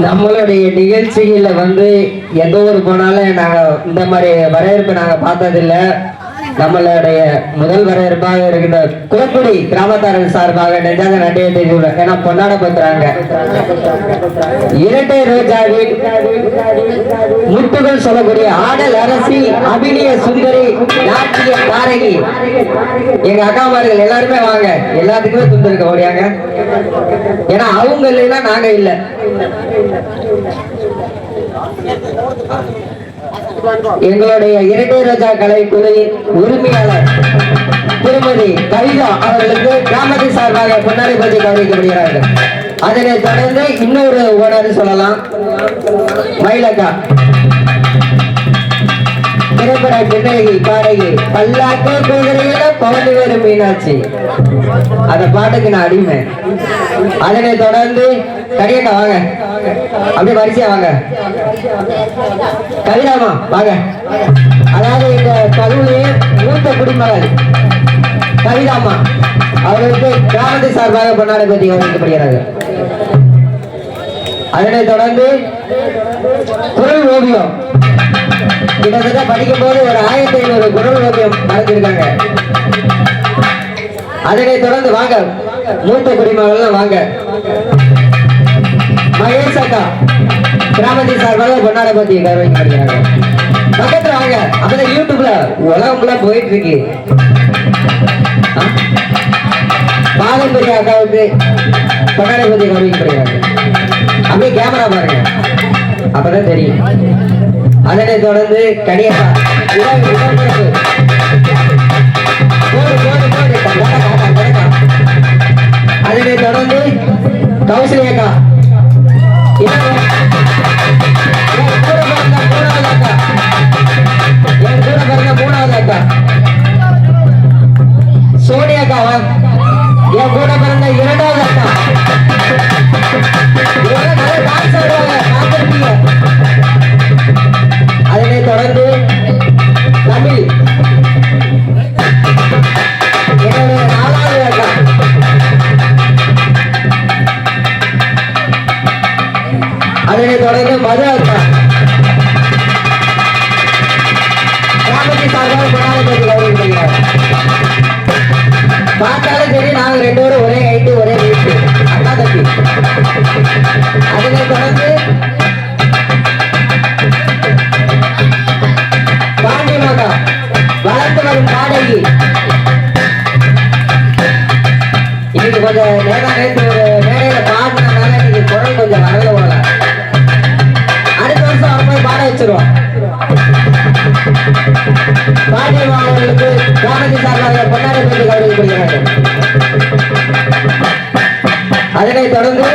நம்மளுடைய நிகழ்ச்சியில எந்த ஊர் போனாலும் நாங்க இந்த மாதிரி வரவேற்பு நாங்க பார்த்ததில்லை. நம்மளுடைய முதல் வரவேற்பாக இருக்கின்ற குளக்குடி கிராமத்தாரர்கள் சார்பாக நெஞ்சாக நன்றியை தெரிவிக்கிறோம். ஏன்னா கொண்டாடப்படுறாங்க. இரட்டை ரோஜாவின் முத்துகள் சொல்லக்கூடிய ஆடல் அரசி, அபிநய சுந்தரி, நாட்டிய தாரகி எங்க அக்காமார்கள் எல்லாருமே வாங்க. எல்லாத்துக்குமே துண்டிருக்க ஓடியாங்க. ஏன்னா அவங்க இல்லைன்னா நாங்க இல்லை. எங்களுடைய இரட்டை ரோஜா கலைக்குழுவின் உரிமையாளர் திருமதி கவிதா அவர்களுக்கு கிராமத்தின் சார்பாக பொன்னாடை பற்றி கவனிக்கப்படுகிறார்கள். அதனை தொடர்ந்து இன்னொரு ஓனர் சொல்லலாம், மயிலக்கா திரைப்பட பின்னழகி பாடகி பல்லாக்க குதிரையில பவனி வரும் மீனாட்சி, அந்த பாட்டுக்கு நான் அடிமை. அதனை தொடர்ந்து கடியக்கா வாங்க, அப்படியே வரிசையா வாங்க. கவிதாமா வாங்க. அதாவது இந்த கல்லூரியை மூத்த குடிமகள் கவிதாமா அவர்களுக்கு கிராமத்தின் சார்பாக பொன்னாடை பற்றி கவனிக்கப்படுகிறது. அதனை தொடர்ந்து குரல் ஓவியம் கிட்டத்தட்ட படிக்கும் போது ஒரு 1500 குரல் ஓவியம் நடத்திருக்காங்க. அதனை தொடர்ந்து வாங்க மூத்த குடிமகள் வாங்க. மகேஷ் அக்கா கிராமத்தின் சார்பாக பொன்னாடை பற்றி கவனிக்கப்படுகிறாங்க. பக்கத்துல வாங்க. அப்பதான் யூடியூப்ல உலகம் ஃபுல்லா போயிட்டு இருக்கு. பாரம்பரிய அக்காவுக்கு பொன்னாடை பற்றி கவனிக்கப்படுகிறாங்க. அப்படியே கேமரா பாருங்க, அப்பதான் தெரியும். அதனை தொடர்ந்து கடியக்கா அதனை தொடர்ந்து கௌசல்யக்கா மூணாவது அக்கா சோனியாக்காவா என் கூட பிறந்த இரண்டாவது அக்கா. அதனை தொடர்ந்து தமிழ் என்னுடைய 4வது அக்கா. அதனை தொடர்ந்து மது அக்கா கிராமத்தின் சார்பாக பொன்னாடை கவனிக்கிறார். பார்த்தாலும் சரி, நாங்க 2 பேரும் ஒரே ஹைட்டு ஒரே வெயிட்டு, அக்கா தம்பி. அதனை தொடர்ந்து பாண்டியமாக்கா வளர்த்து வரும் பாடகி. இன்னைக்கு கொஞ்சம் நேற்று ஒரு மேடையில பாடினால இன்னைக்கு குரல் கொஞ்சம் வரல போல. அடுத்த வருஷம் அவங்க போய் பாட வச்சிருவோம். பாண்டியம்மா அவர்களுக்கு கிராமத்தின் சார்பாக பொன்னாடை பற்றி கவனிக்கப்படுகிறார்கள். அதனை தொடர்ந்து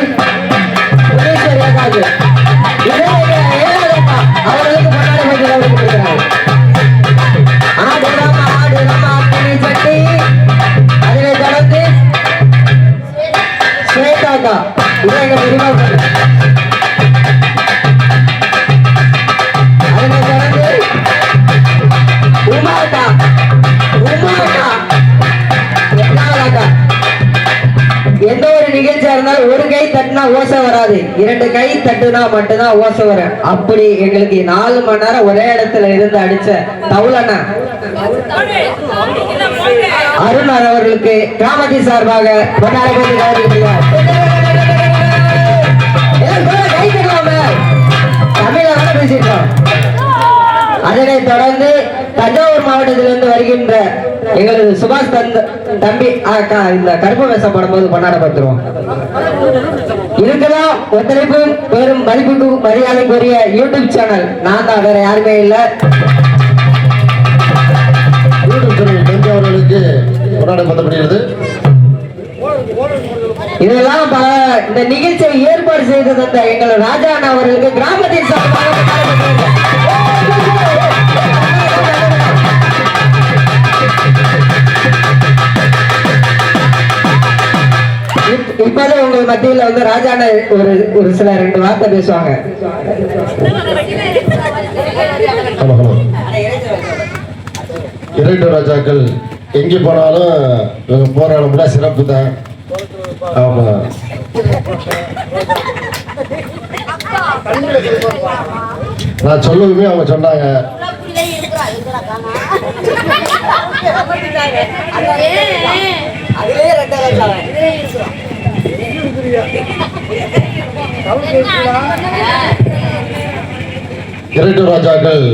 அவர்களுக்கு பொன்னாடை பற்றி கவனிக்கப்படுகிறார்கள். அதனை தொடர்ந்து ஸ்வேதாக்கா அதனை தொடர்ந்து உமாக்கா எந்த ஒரு நிகழ்ச்சியா இருந்தாலும் ஒரு கை தட்டினா ஓசை வராது, 2 கை தட்டுனா மட்டும்தான் ஓசை வரும். அப்படி எங்களுக்கு 4 மணி நேரம் ஒரே இடத்துல இருந்து அடிச்ச தவுலண்ணா அருண் அவர்களுக்கு கிராமத்தின் சார்பாக பொன்னாடை பற்றி கவனிக்கிறார். தமிழ பேசிட்டோம். அதனை தொடர்ந்து தஞ்சாவூர் மாவட்டத்திலிருந்து வருகின்ற எங்களது சுபாஷ் தம்பி அக்கா இந்த கருப்பு வேஷம் போடும்போது கொண்டாடப்பட்டுருவோம். இருக்கலாம் ஒத்துழைப்பும் பெரும் மதிப்புக்கும் மரியாதைக்குரிய யூடியூப் சேனல் நான் தான், வேற யாருமே இல்லை. தஞ்சாவூர்களுக்கு கொண்டாடப்படுகிறது. இதெல்லாம் இந்த நிகழ்ச்சியை ஏற்பாடு செய்து தந்த எங்கள் ராஜா அவர்களுக்கு கிராமத்தின் சார்பாக இப்பதான் உங்கள் மத்தியில் ராஜா ஒரு சில 2 வார்த்தை பேசுவாங்க. இரண்டு ராஜாக்கள் எங்கே போனாலும் போராடம்ல சிறப்பு தான். ஆமா நான் சொல்லவுமே அவங்க சொன்னாங்க. இரண்டு ராஜாக்கள்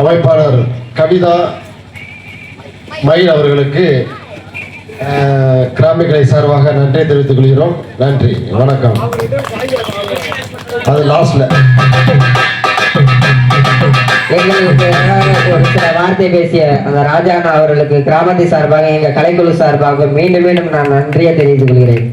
அமைப்பாளர் கவிதா மயில் அவர்களுக்கு கிராமிகளை சார்பாக நன்றி தெரிவித்துக் கொள்கிறோம். நன்றி, வணக்கம். அது லாஸ்ட்ல எங்களுக்கு ஒரு சில வார்த்தை பேசிய அந்த ராஜாண்ணா அவர்களுக்கு கிராமத்தை சார்பாக எங்க கலைக்குழு சார்பாக மீண்டும் மீண்டும் நான் நன்றியை தெரிவித்துக் கொள்கிறேன்.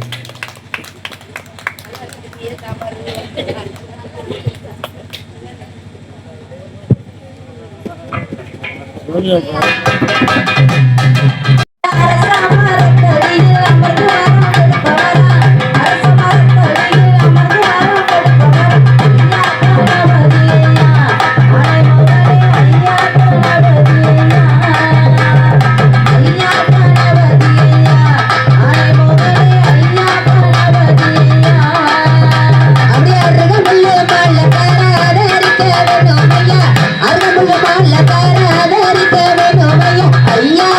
ஐயா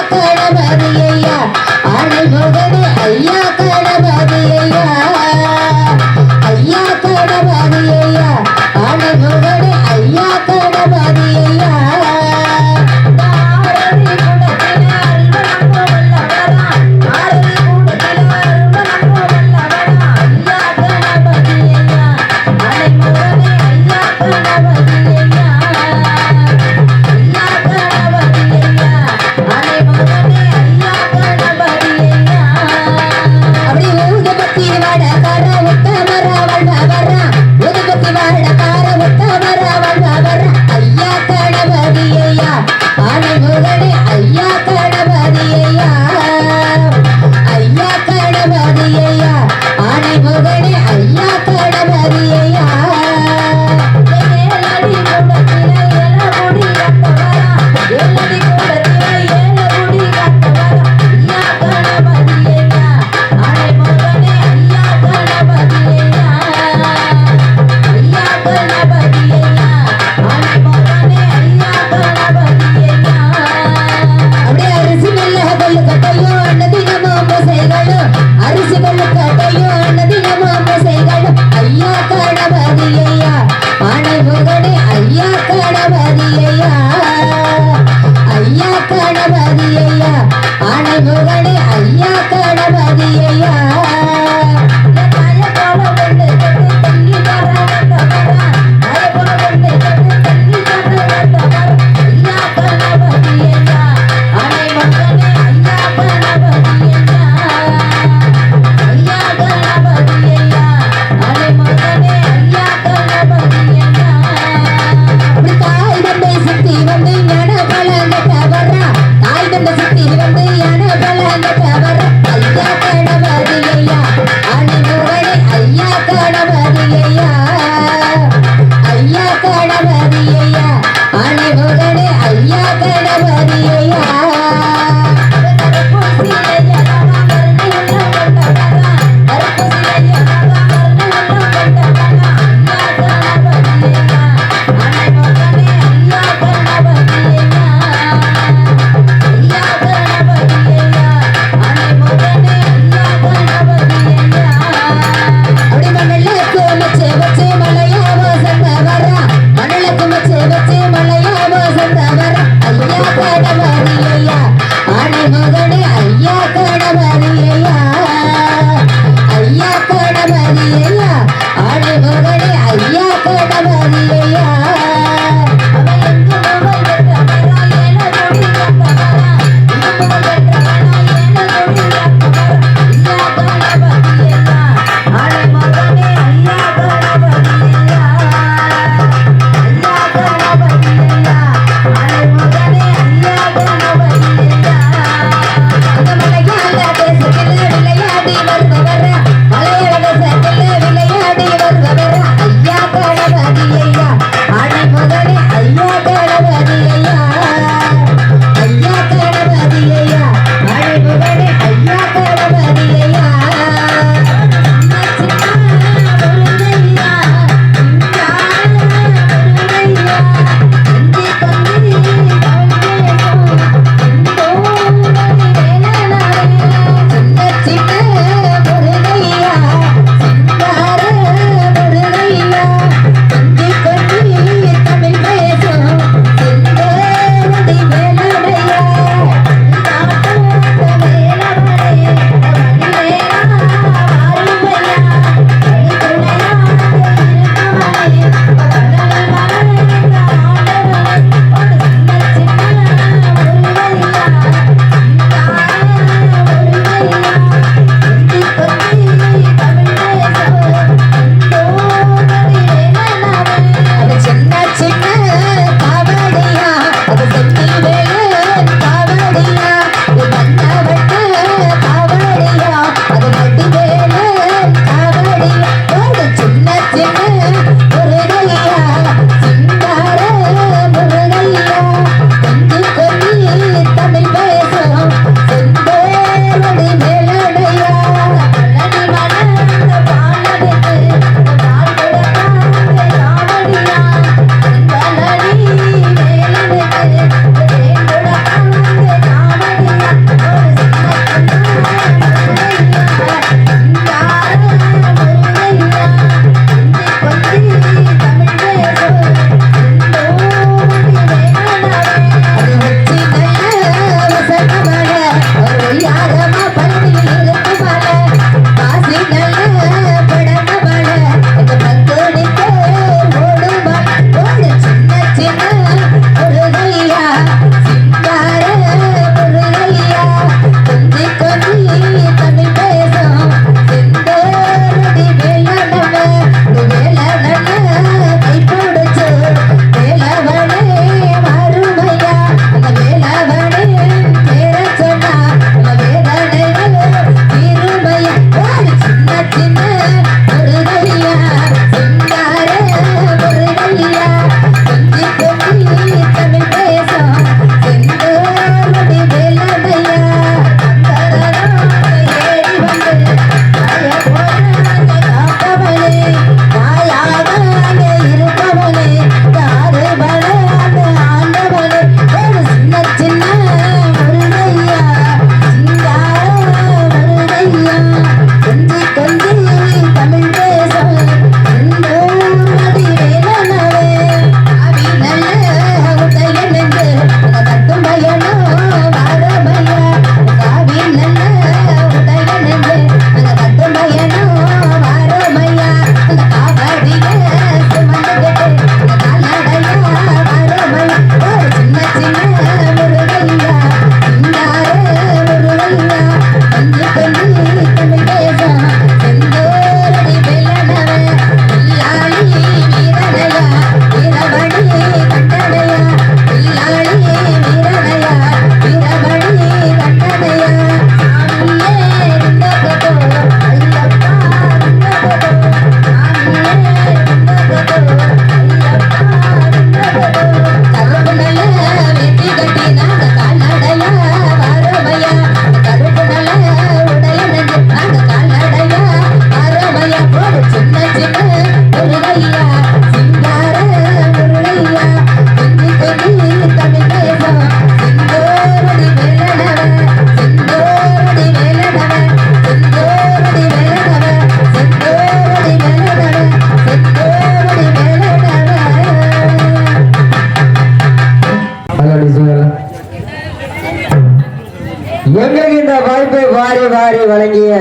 வாரி வழங்கிய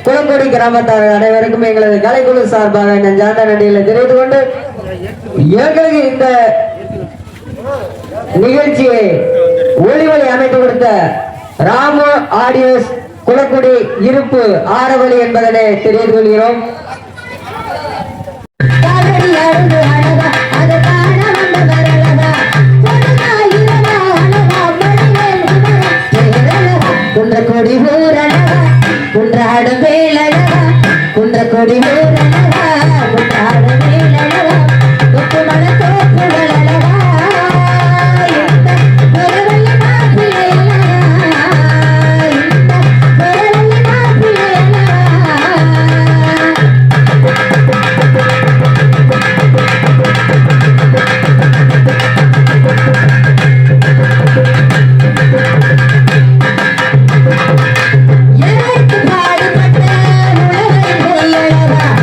குளங்குடி கிராமத்தார் அனைவருக்கும் எங்களது கலைக்குழு சார்பாக நெஞ்சார்ந்த நன்றிகளை தெரிவித்துக் கொண்டு எங்களுக்கு இந்த நிகழ்ச்சியை ஒளிவழி அமைத்து கொடுத்த ராமு ஆடியோஸ் குளக்குடி இருப்பு ஆரவழி என்பதனை தெரிவித்துக் கொள்கிறோம். குன்றக்கொடி ஊரழகா குன்றாட வேலழகா குன்றக்கொடி ஊரழகா குன்றாட வேலழகா கொத்துமல தோப்புகளழகா இந்த குரவள்ளி மாப்பிள்ளையழகா இந்த குரவள்ளி மாப்பிள்ளையழகா எனக்கு பாடுபட்ட உலகை பொய்யழகா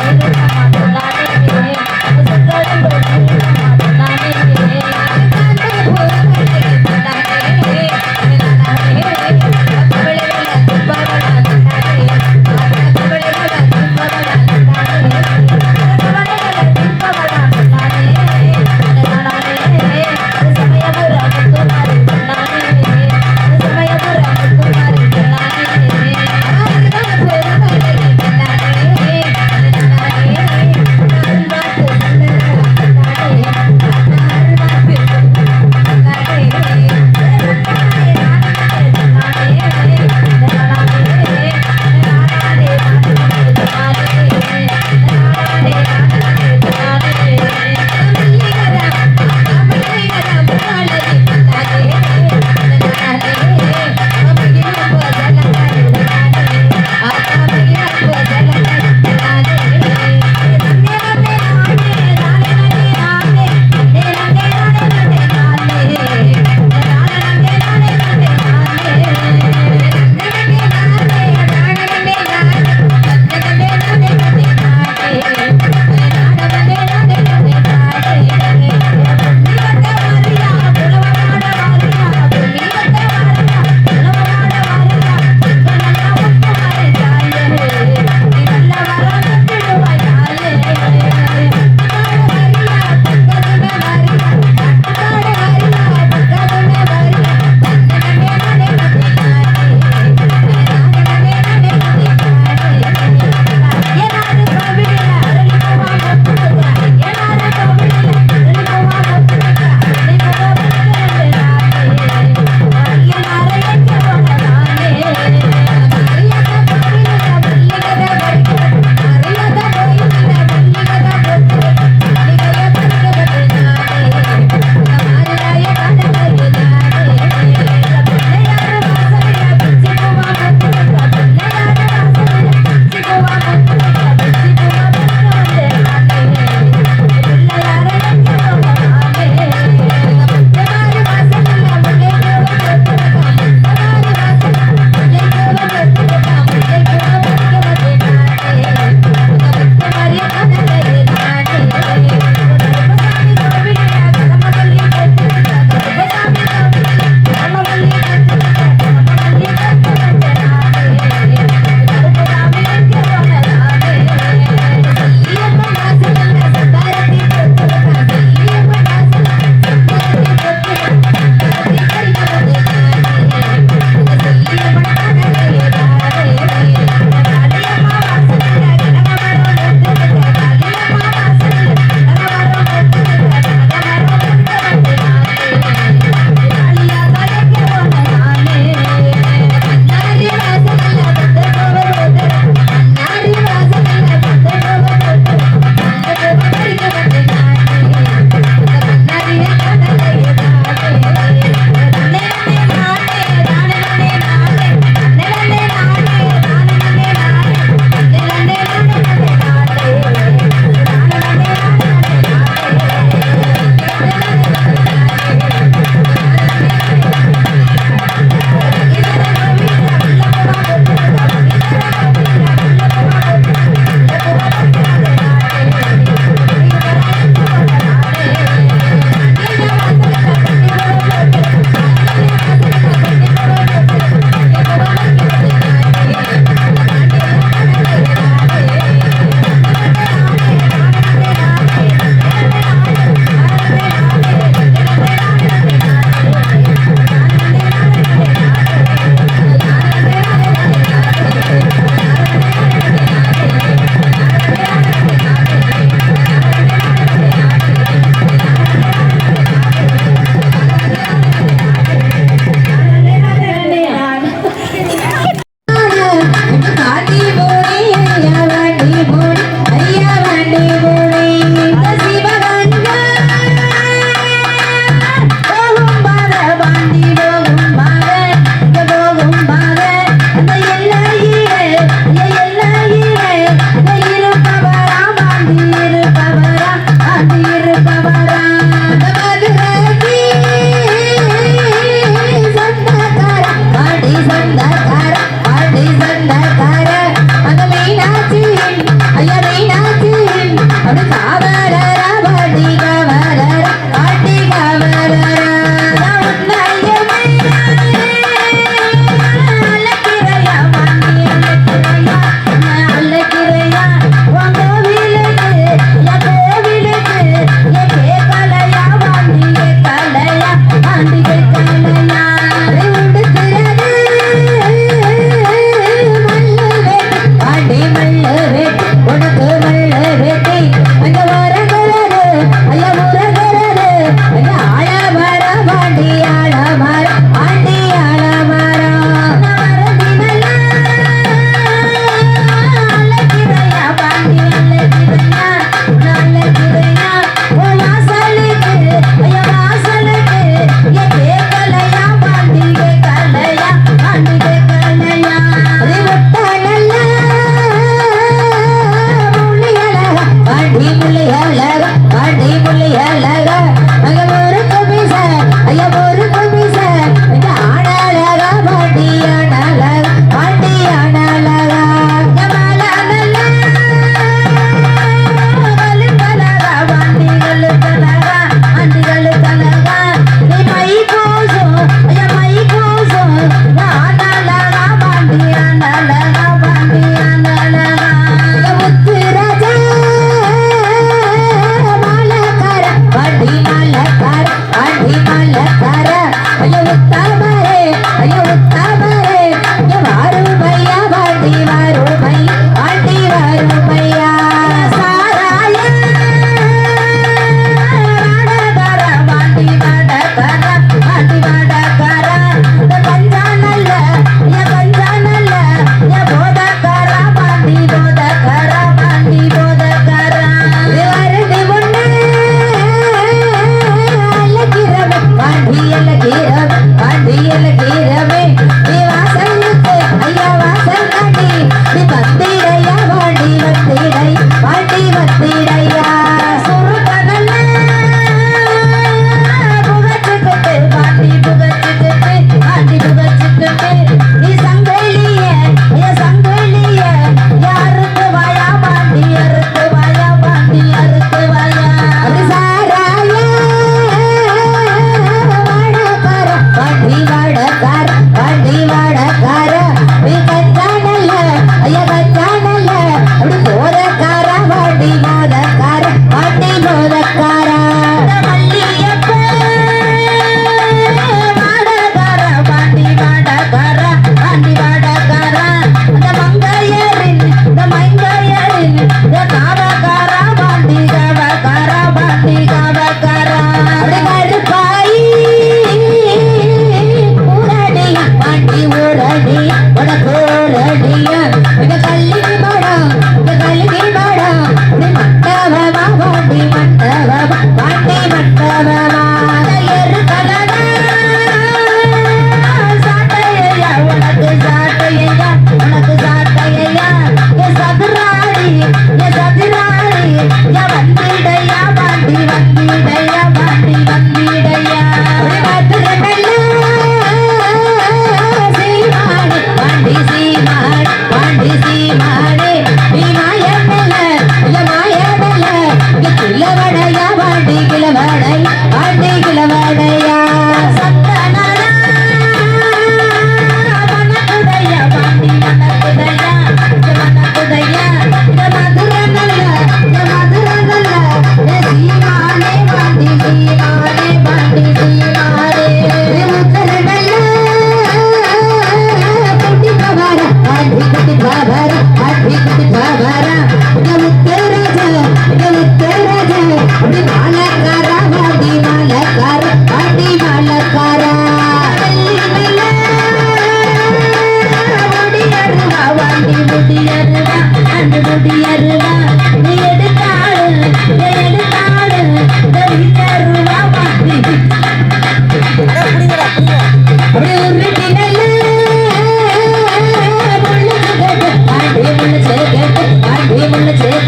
Thank you.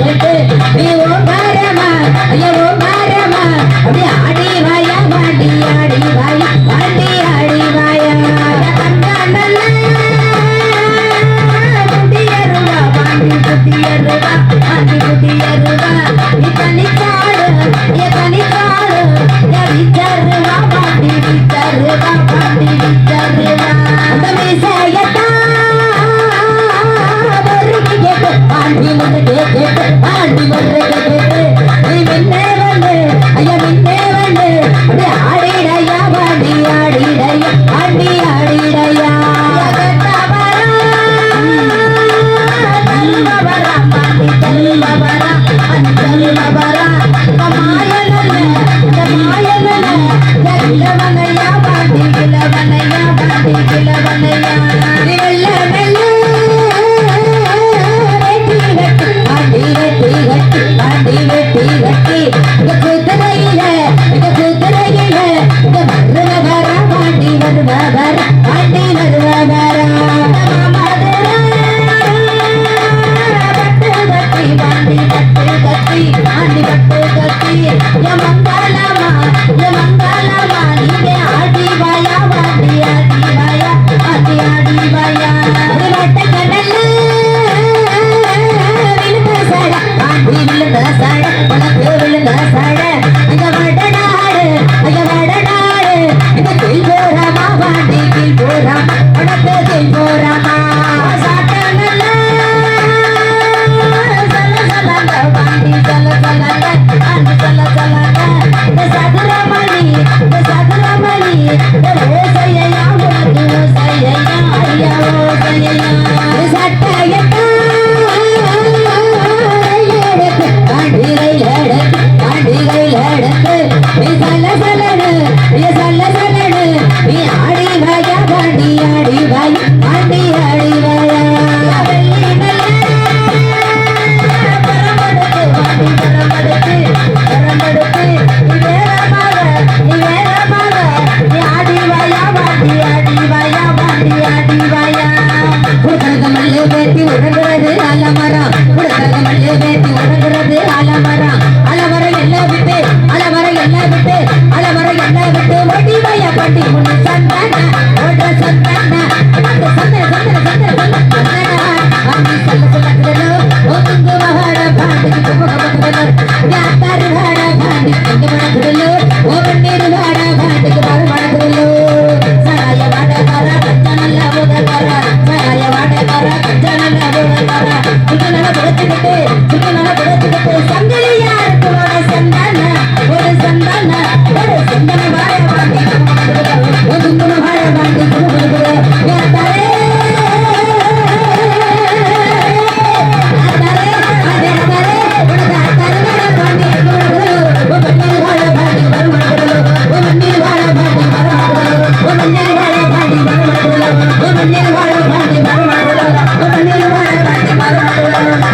கேட்டு நீ ஓங்காரமா ஐயா ஓங்காரமா அப்படியே ஆடி வாயா வாண்டி ஆடி வாயா வாண்டி ஆடி வாயா கண்டாண்டல்ல புதியருவா வாண்டி புதியருவா வாண்டி புதியருவா நீ தனிச்சாடு ஏ தனிச்சாடு ஏ விச்சருவா வாண்டி விச்சருவா வாண்டி விச்சருவா அந்த மீசையத்தா முருகி கேட்டு வாண்டி முருகி கேட்டு வாண்டி முருகி கேட்டு நீ மின்னே வந்து ஐயா மின்னே வந்து அப்படியே ஆடிடையா வாண்டி ஆடிடையா வாண்டி ஆடிடையா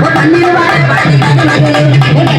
பன்னீர் வாழ பாடி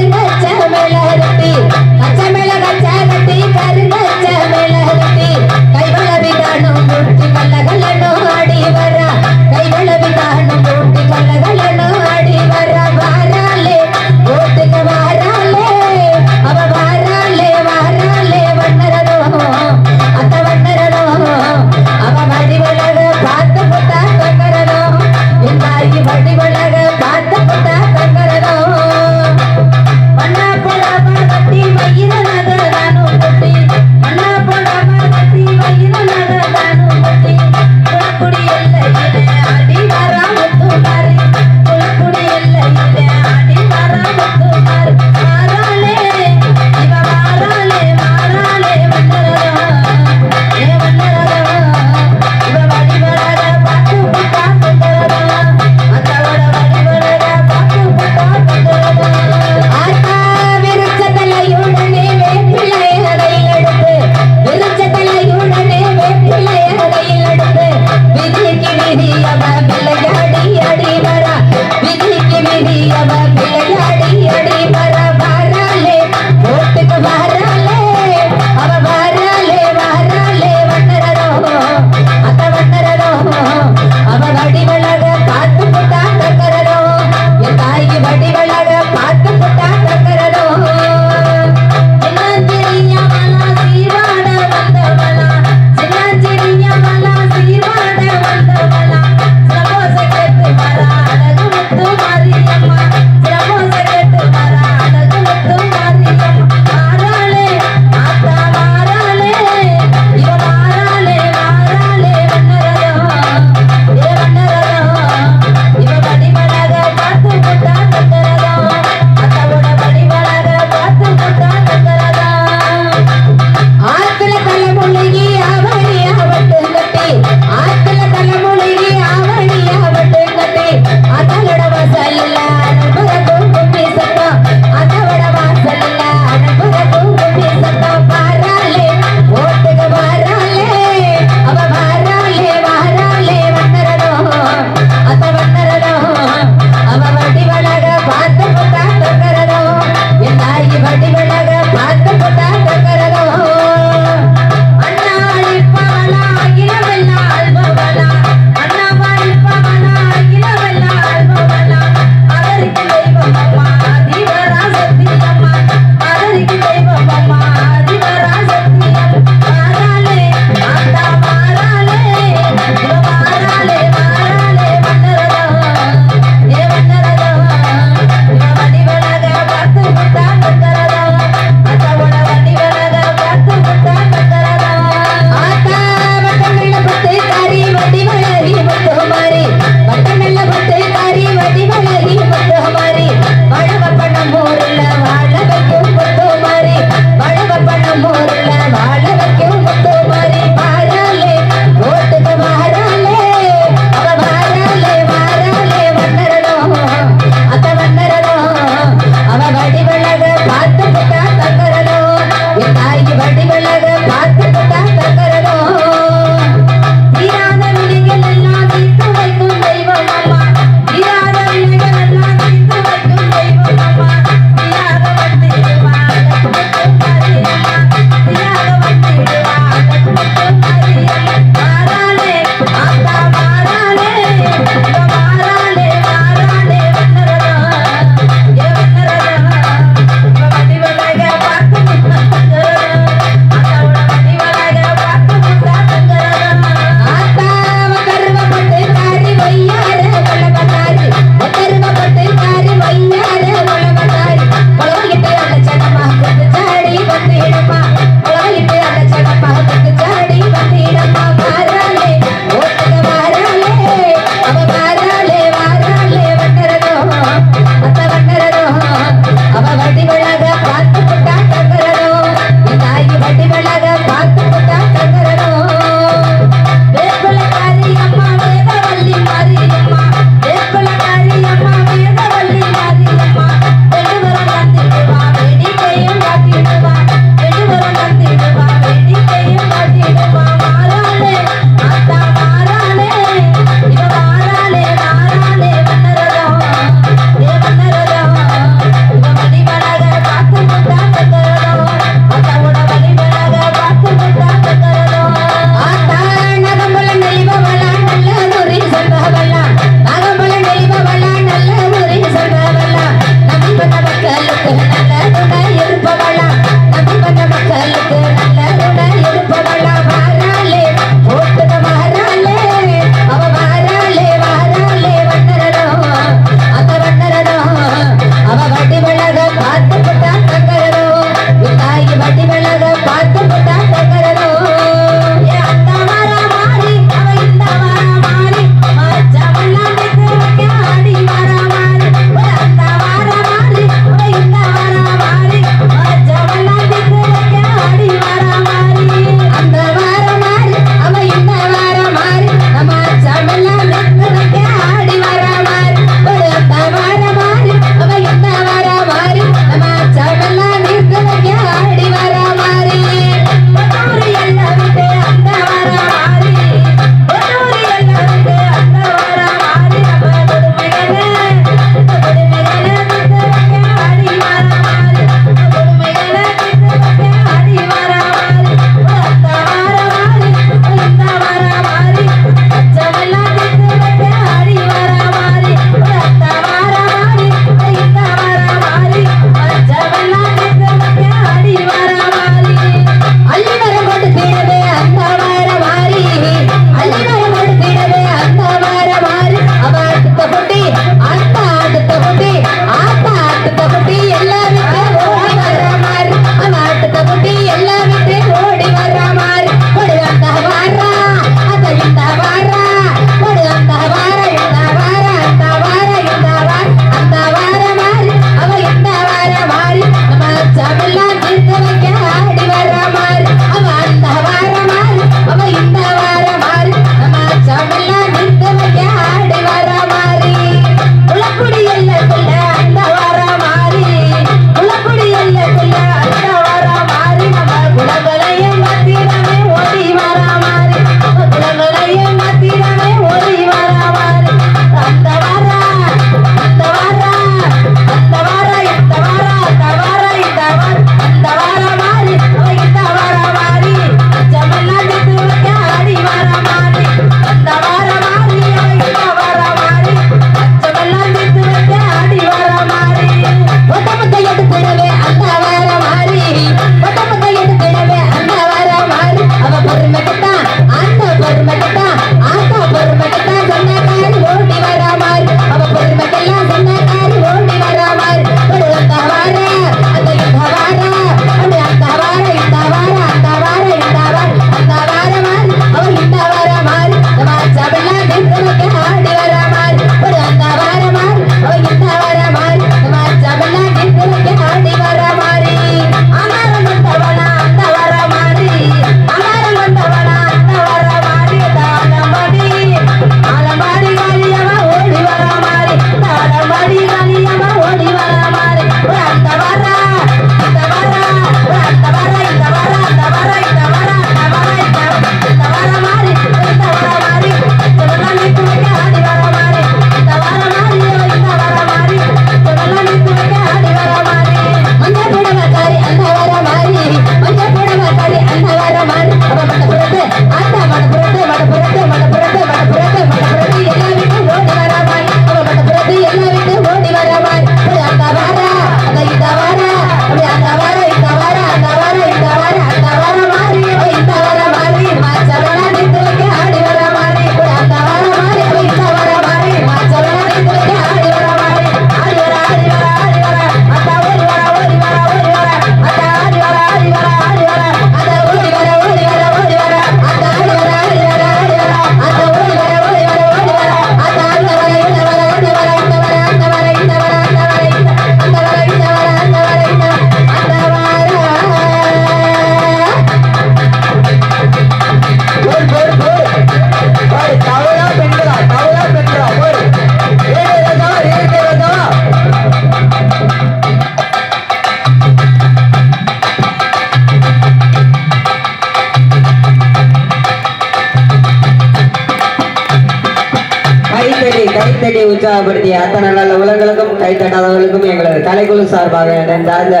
உற்சாகப்படுத்திய அத்தனை நல்ல உலகளுக்கும் கைத்தட்டாதவர்களுக்கும் எங்களது கலைக்குழு சார்பாக நெஞ்சார்ந்த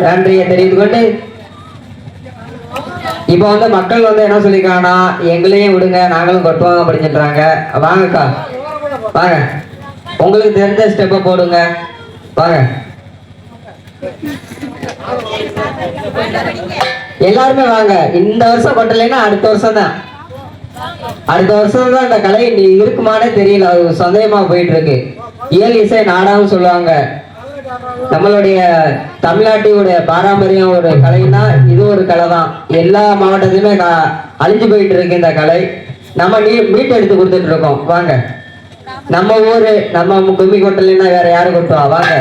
நன்றியை தெரிவித்துக் கொண்டு இப்போ வந்து மக்கள் வந்து என்ன சொல்லிருக்காங்கன்னா எங்களையும் விடுங்க நாங்களும் கொட்டுவோம் அப்படின்னு சொல்றாங்க. வாங்கக்கா வாங்க, உங்களுக்கு தெரிஞ்ச ஸ்டெப்பை போடுங்க வாங்க. எல்லாருமே வாங்க. இந்த வருஷம் கொட்டலைன்னா அடுத்த வருஷம் தான், அடுத்த வருஷம் தான் இந்த கலை இருக்குமானே தெரியல, அது சந்தேகமா போயிட்டு இருக்கு. இயல் இசை நாடகம் சொல்லுவாங்க. நம்மளுடைய தமிழ்நாட்டினுடைய பாரம்பரியம் ஒரு கலைன்னா இது ஒரு கலை தான். எல்லா மாவட்டத்திலுமே அழிஞ்சு போயிட்டு இருக்கு இந்த கலை. நம்ம மீட் எடுத்து கொடுத்துட்டு இருக்கோம். வாங்க, நம்ம ஊரு நம்ம கும்மி கொட்டலைன்னா வேற யாரு கொட்டுவா? வாங்க,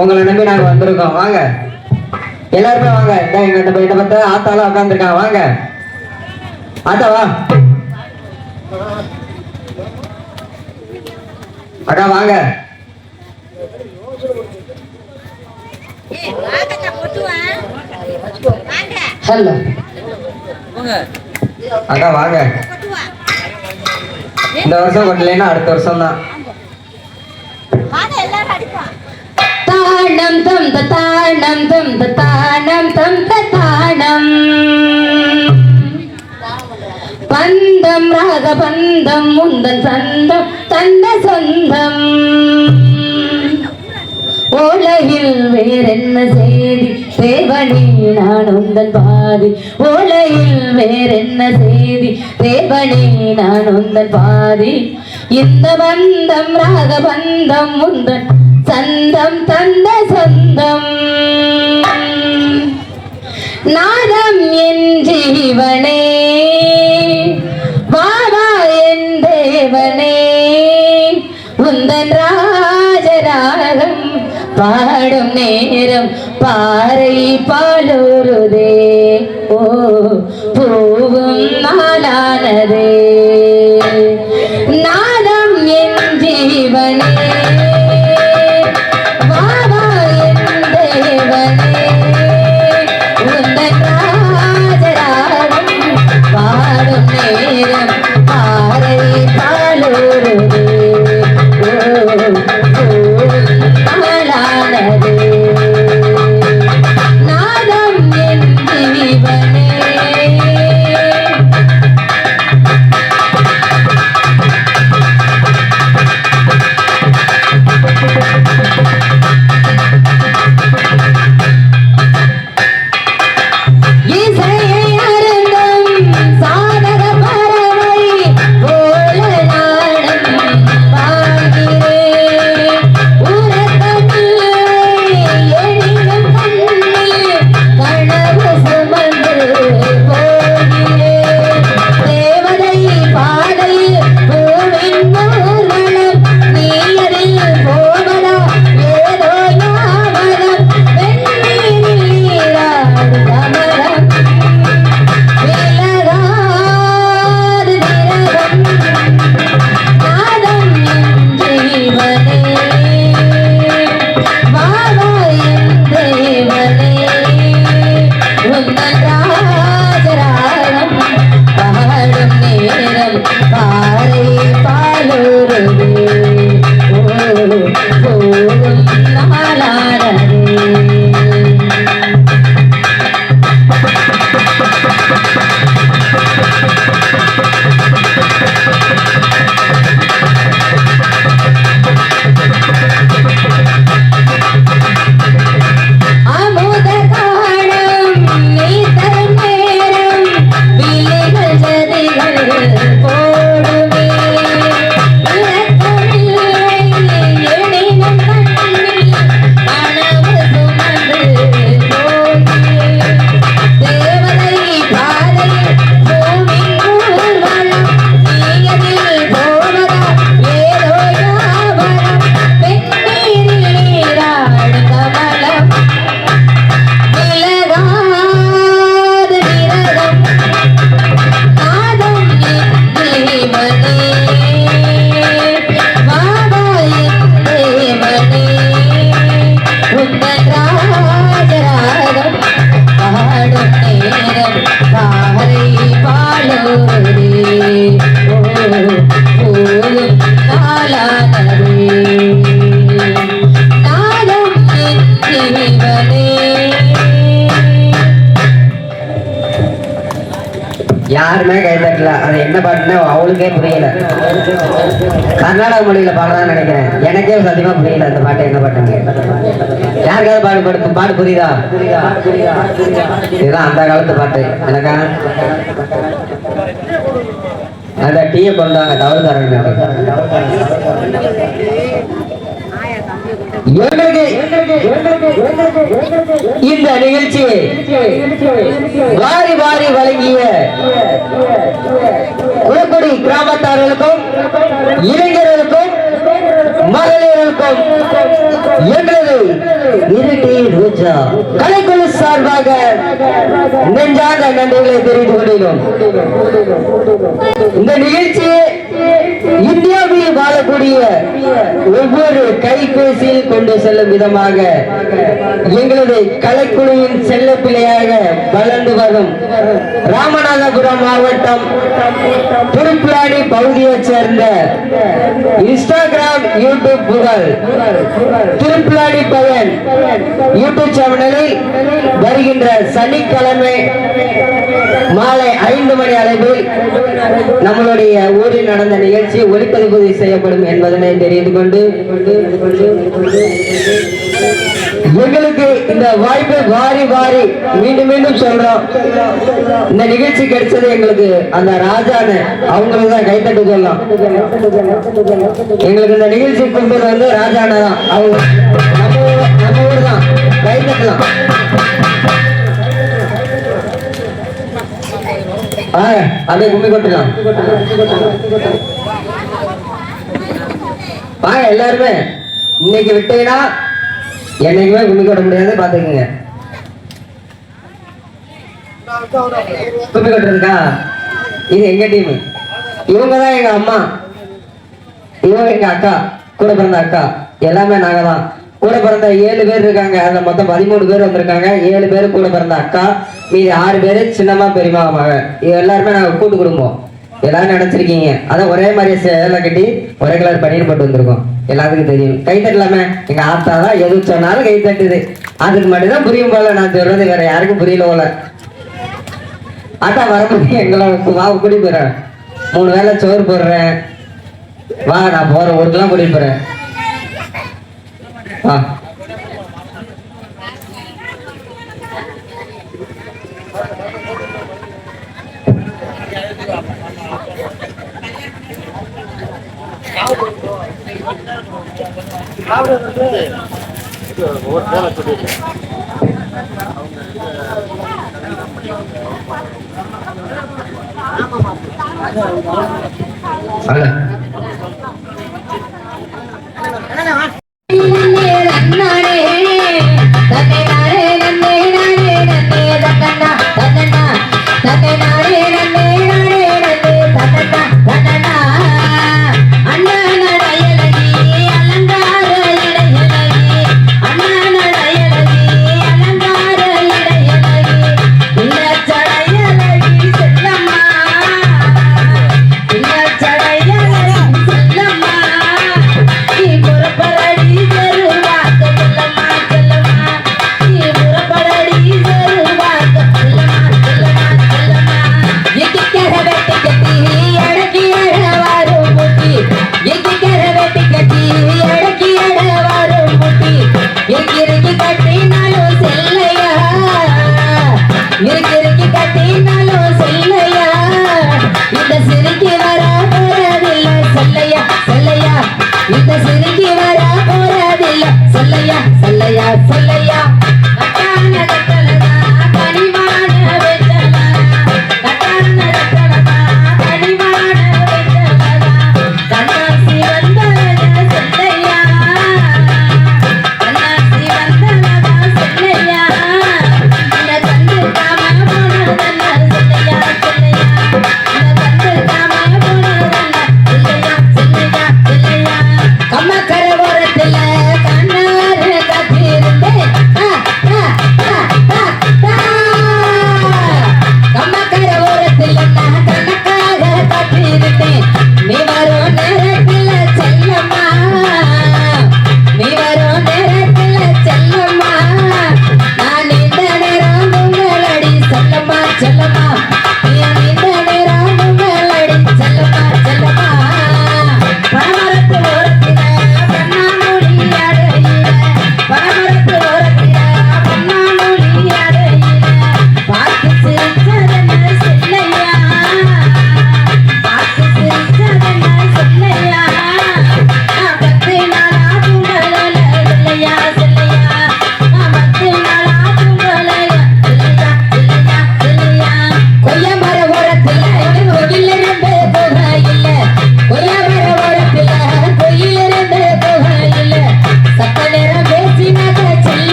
உங்களை நம்பி நாங்க வந்திருக்கோம். வாங்க எல்லாருமே வாங்க. எங்கிட்ட பார்த்து ஆத்தாலாம் உட்காந்துருக்காங்க. வாங்க ஆத்தா வா, அக்கா வாங்க. ஹலோ அக்கா வாங்க. இந்த வருஷம் கொட்டலைன்னா அடுத்த வருஷம் தான். தானம் தம் தானம் தம் தானம் தம் தானம் பந்தம் ராக பந்தம் முந்தன் சந்தம் தந்த சொந்தம் உலகில் வேறென்ன செய்தி தேவனே நான் உந்தன் பாதி. உலகில் வேறென்ன செய்தி தேவனே நான் உந்தன் பாதி. இந்த பந்தம் ராக பந்தம் முந்தன் சந்தம் தந்த சொந்தம் நாதம் என் ஜீவனே வாவா என் தேவனே உந்தன் ராஜராகம் பாடும் நேரம் பாறை பாலூருதே. ஓ பூவும் நாளானதே நாதம் என் ஜீவனே வாவா என் தேவனே உந்தன் ராஜராகம் பாடும் நேரம் பாறை பாலூருதே. நாதம் என் ஜீவனே போலும் காலானதே யாருமே கை தட்டல. அது என்ன பாட்டுன்னு அவளுக்கே புரியல. கர்நாடக மொழியில பாடதான் நினைக்கிறேன். எனக்கே சத்தியமா புரியல அந்த பாட்டு என்ன பாட்டுங்க. யாருக்காவது பாட்டு புரியுதா? இதுதான் அந்த காலத்து பாட்டு. எனக்கா அந்த டீயை கொண்டாங்க தவறு தரங்க. இந்த நிகழ்ச்சி வாரி வாரி வழங்கிய குளக்குடி கிராமத்தார்களுக்கும் இளைஞர்களுக்கும் மகளிர்களுக்கும் எங்களது இருட்டி ரோஜா கலைக்குழு சார்பாக நெஞ்சார்ந்த நன்றிகளை தெரிவித்துக் கொள்கிறோம். இந்த நிகழ்ச்சி இந்தியாவில் வாழக்கூடிய ஒவ்வொரு கைபேசியில் கொண்டு செல்லும் விதமாக எங்களது கலைக்குழுவின் செல்ல பிள்ளையாக வளர்ந்து வரும் ராமநாதபுரம் மாவட்டம் திருப்பிளாடி பகுதியைச் சேர்ந்த இன்ஸ்டாகிராம் யூடியூப் புகழ் திருப்பிளாடி பையன் யூடியூப் சேனலில் வருகின்ற சனிக்கிழமை மாலை 5 மணி அளவில் நம்மளுடைய ஊரில் நடந்த நிகழ்ச்சி ஒளிப்பதிவு செய்யப்படும் என்பதனை தெரிந்து கொண்டு எங்களுக்கு இந்த வாய்ப்பை வாரி வாரி மீண்டும் மீண்டும் சொல்றோம். இந்த நிகழ்ச்சி கிடைச்சது எங்களுக்கு அந்த ராஜான அவங்களுக்கு தான் கைத்தட்டு சொல்லலாம். எங்களுக்கு இந்த நிகழ்ச்சி கொண்டு வந்து ராஜான தான் அவங்க நம்ம ஊர் தான் கைத்தட்டலாம். அப்படியே கும்மி கொட்டலாம். வாங்க எல்லாருமே. இன்னைக்கு விட்டீங்கன்னா என்னைக்குமே கும்மி கொட்ட முடியாது, பாத்துக்கங்க. கும்மி கொட்டுறதுக்கா இது எங்க டீம். இவங்கதான் எங்க அம்மா, இவங்க எங்க அக்கா, கூட பிறந்த அக்கா. எல்லாமே நாங்க தான். கூட பிறந்த 7 பேர் இருக்காங்க. அதுல மொத்தம் 13 பேர் வந்திருக்காங்க. 7 பேரு கூட பிறந்த அக்கா, மீதி 6 பேரு சின்னம்மா பெரியம்மா மகன். இது எல்லாருமே நாங்க கூட்டு குடும்பம். எல்லாரும் நினைச்சிருக்கீங்க. அதான் ஒரே மாதிரி சேலை கட்டி ஒரே கலர் பனியன் போட்டு வந்திருக்கோம். எல்லாத்துக்கும் தெரியும். கை தட்டலாமே. எங்க ஆத்தா தான் எது சொன்னாலும் கை தட்டுது. அதுக்கு மட்டும்தான் புரியும் போல. நான் சொல்றது வேற யாருக்கும் புரியல போல. ஆத்தா வரும்போது எங்களை வா கூட்டி போறேன். 3 வேளை சோறு போடுறேன். வா நான் போறேன். ஊருக்கெல்லாம் கூட்டிட்டு போறேன். வா. You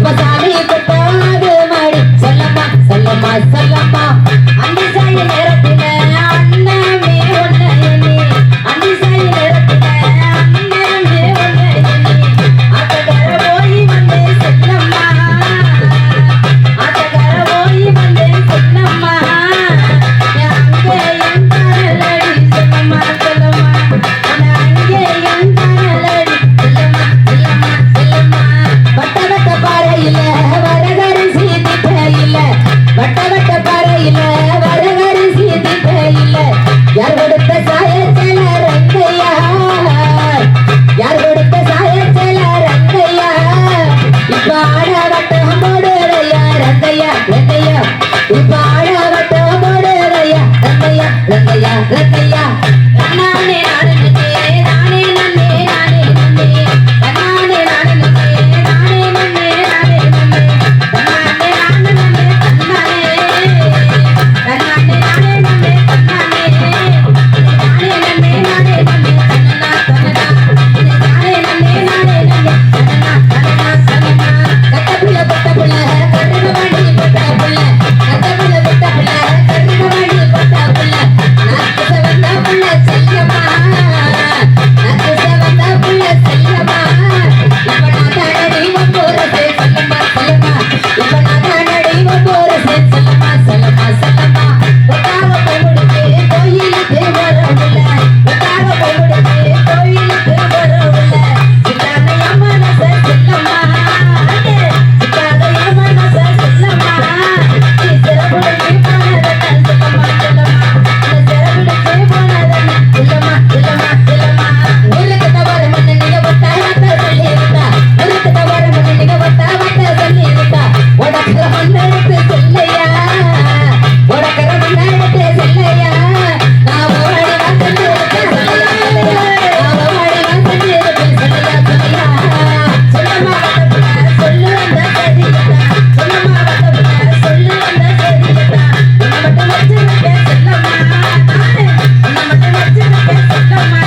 இப்ப சாமி குத்தாது மாடி சொல்லம்மா சொல்லம்மா சொல்லம்மா அந்தி சாய் நேரத்தில அண்ணமே ஒன்ன எண்ணி அந்தி சாய் நேரத்தில அண்ணமே ஒன்ன எண்ணி ஆட்டக்கார போய் வந்தேன் சொல்லம்மா ஆட்டக்கார போய் வந்தேன் சொல்லம்மா அங்கே என் காலடி சொல்லம்மா சொல்லம்மா அங்கே என் காலடி சொல்லம்மா சொல்லம்மா சொல்லம்மா வட்ட வட்ட பாறையில வரகரிசி திட்டையில வட்ட வட்ட பாறையில வரகரிசி திட்டையில யார் கொடுத்த சாயச்சல ரங்கையா யார் கொடுத்த சாயச்சல ரங்கையா இப்ப ஆட வட்டம் போடுறையா ரங்கையா ரங்கையா இப்ப ஆட வட்டம் போடுறையா ரங்கையா ரங்கையா ரங்கையா நானே நானே நானே நன்னே நானே நன்னே நானே நானே நன்னே நானே நன்னே நானே நன்னே நானே நானே நன்னே நானே நானே நன்னே நானே நன்னே நானே நன்னே தன்னனா தன்னனா நானே நன்னே நானே நன்னே தன்னனா தன்னனா தன்னனா கட்டப்புல கட்டப்புல கட்டவாடி கட்டப்புல கட்டப்புல கட்டப்புல கட்டவாடி கட்டப்புல நாக்கு வந்த புள்ள செல்லம்மா நாக்கு வந்த புள்ள செல்லம்மா இப்ப நான் தானடி போறதே சொல்லம்மா சொல்லம்மா இப்ப நான் தானடி போறதே சொல்லம்மா சொல்லம்மா சொல்லம்மா ஒட்டாவ போடுதே கோயிலுக்கு வரவுல ஒட்டாவ போடுதே கோயிலுக்கு வரவுல சித்தாதைய மனச சொல்லம்மா சித்தாதைய மனச சொல்லம்மா சிறப்புடுச்சு போனதன சொல்லம்மா சொல்லம்மா சிறப்புடுச்சு போனதன சொல்லம்மா சொல்லம்மா சொல்லம்மா ஊருக்கு தவற மண்ணு நீங்க வட்ட வட்ட சொல்லிருக்கா ஊருக்கு தவற மண்ணு நீங்க வட்ட வட்ட சொல்லிருக்கா உடக்கிற மண்ணெடுத்து சொல்லையா உடக்கிற மண்ணெடுத்து சொல்லையா நான் ஓடி வந்து சொல்லையா சொல்லையா நான் ஓடி வந்து சொல்லையா சொல்லையா சொல்லம்மா வட்டப்புல சொல்லு வந்த சரியா சொல்லம்மா வட்டப்புல சொல்லு வந்த சரியா உன்னை மட்டும் வச்சிருக்கேன் சொல்லம்மா நானே உன்னை மட்டும் வச்சிருக்கேன் சொல்லம்மா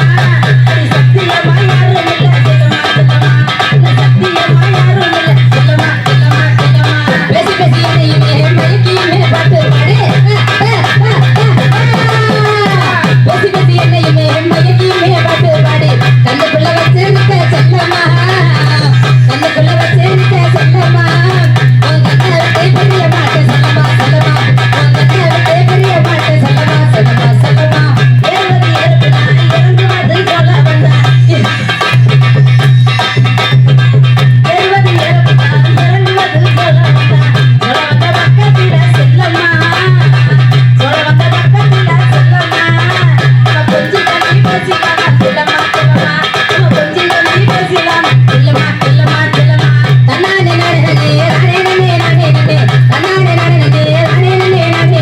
அடி சத்தியமா யாரும் இல்ல சொல்லம்மா சொல்லம்மா இந்த சத்தியமா யாரும் இல்ல சொல்லம்மா சொல்லம்மா சொல்லம்மா பேசி பேசி என்னையுமே மயக்கியுமே பாட்டு பாடு பேசி பேசி என்னையுமே மயக்கியுமே பாட்டு பாடு கண்ணுக்குள்ள வச்சிருக்க சொல்லம்மா கண்ணுக்குள்ள வச்சிருக்க சொல்லம்மா உங்க அண்ணாவுக்கு பெரிய பாட்டு சொல்லம்மா சொல்லம்மா உங்க அண்ணாவுக்கு பெரிய பாட்டு சொல்லம்மா சொல்லம்மா சொல்லம்மா ஏறுவது ஏறுனா இறங்குவது சொல்ல வந்தா ஏறுவது ஏறுனா இறங்குவது சொல்ல வந்தா சொல்ல வந்த பக்கத்தில சொல்லம்மா சொல்ல வந்த பக்கத்தில சொல்லம்மா நம்ம கொஞ்சம் தண்ணி பேசிக்கலாம் சொல்லம்மா சொல்லம்மா நம்ம கொஞ்சம் தண்ணி பேசலாம் சொல்லம்மா சொல்லம்மா சொல்லம்மா தன்னானே நானே நானே நானே நானே நானே தன்னானே நானே நானே நானே நானே நானே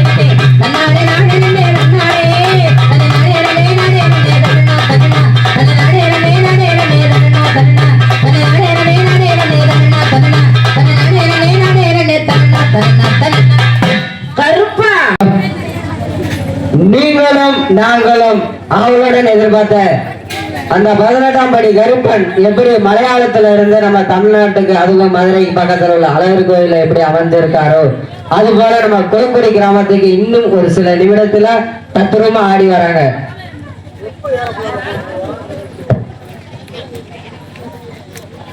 தன்னானே நானே நானே நானே தன்னானே நானே நானே நானே தன்னா தன்னா தன்னானே நானே நானே நானே தன்னா தன்னா தன்னானே நானே நானே நானே தன்னா தன்னா தன்னானே நானே நானே நானே தன்னா தன்னா தன்னா கருப்பா நீங்களும் நாங்களும் அவளுடன் எதிர்பார்த்த அந்த 18ஆம் படி கருப்பன் எப்படி மலையாளத்துல இருந்து நம்ம தமிழ்நாட்டுக்கு அதுவும் மதுரைக்கு பக்கத்துல உள்ள அழகர் கோயில எப்படி அமைஞ்சிருக்காரோ அது போல நம்ம குளக்குடி கிராமத்துக்கு இன்னும் ஒரு சில நிமிடத்துல தத்துரமா ஆடி வராங்க.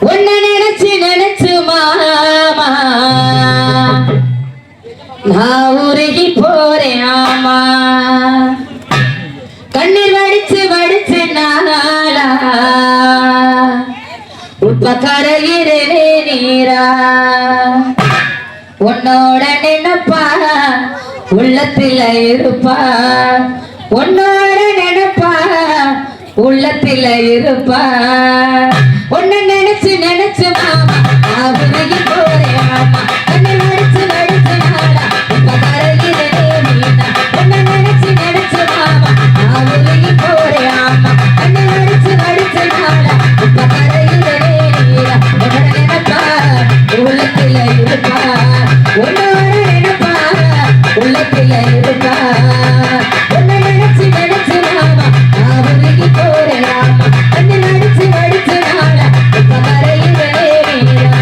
உன்னை நினைச்சு நினைச்சு மாமா நான் உருகி போறேன் ஆமா கண்ணீர் வடிச்சு வடிச்சு நாளா உப்ப கரையிறே நீரா உன்னோட நினைப்பா உள்ளத்தில இருப்பா உன்னோட நினைப்பா உள்ளத்தில இருப்பா உன்னை நினைச்சு நினைச்சு மாமா நான் உருகி போறேன் ஆமா கண்ணீர் வடிச்சு வடிச்சு நாளா உப்ப கரையிறே நீரா உன்னை நினைச்சு நினைச்சு மாமா நான் உருகி போறேன் ஆமா கண்ணீர் வடிச்சு வடிச்சு நாளா உப்ப கரையிறே நீரா உன்னோட நினைப்பா உள்ளத்தில இருப்பா உன்னோட நினைப்பா உள்ளத்தில இருப்பா உன்னை நினைச்சு நினைச்சு மாமா நான் உருகி போறேன் ஆமா கண்ணீர் வடிச்சு வடிச்சு நாளா உப்ப கரையிறே நீரா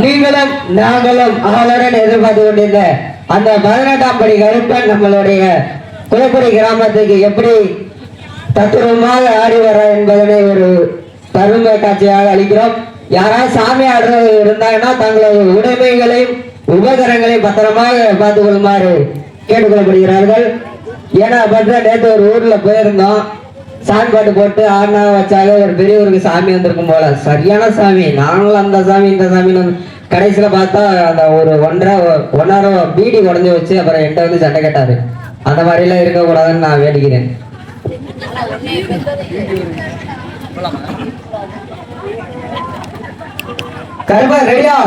நீங்களும் நாங்களும் அவளுடன் எதிர்பார்த்து கொண்டிருந்த அந்த 18ஆம் படி கருப்பன் நம்மளுடைய குளக்குடி கிராமத்துக்கு எப்படி தத்துவமாக ஆடி வர என்பதனை ஒரு தரும காட்சியாக அளிக்கிறோம். யாராவது சாமி ஆடுறது இருந்தாங்கன்னா தங்களது உடைமைகளையும் உபகரணங்களையும் பத்திரமாக பார்த்துக் கொள்ளுமாறு கேட்டுக்கொள்ளப்படுகிறார்கள். ஏன்னா பார்த்தா நேற்று ஒரு ஊர்ல போயிருந்தோம், சாமி பாட்டு போட்டு ஆடினா வச்சாக ஒரு பெரியவருக்கு சாமி வந்திருக்கும் போல, சரியான சாமி. நாங்களும் அந்த சாமி இந்த சாமின்னு கடைசியில பார்த்தா அந்த ஒரு ஒன்றரை பீடி உடஞ்சி வச்சு அப்புறம் என்கிட்ட வந்து சண்டை கேட்டாரு. அந்த மாதிரி எல்லாம் இருக்கக்கூடாதுன்னு நான் வேண்டிக்கிறேன். கருப்பா ரெடியா?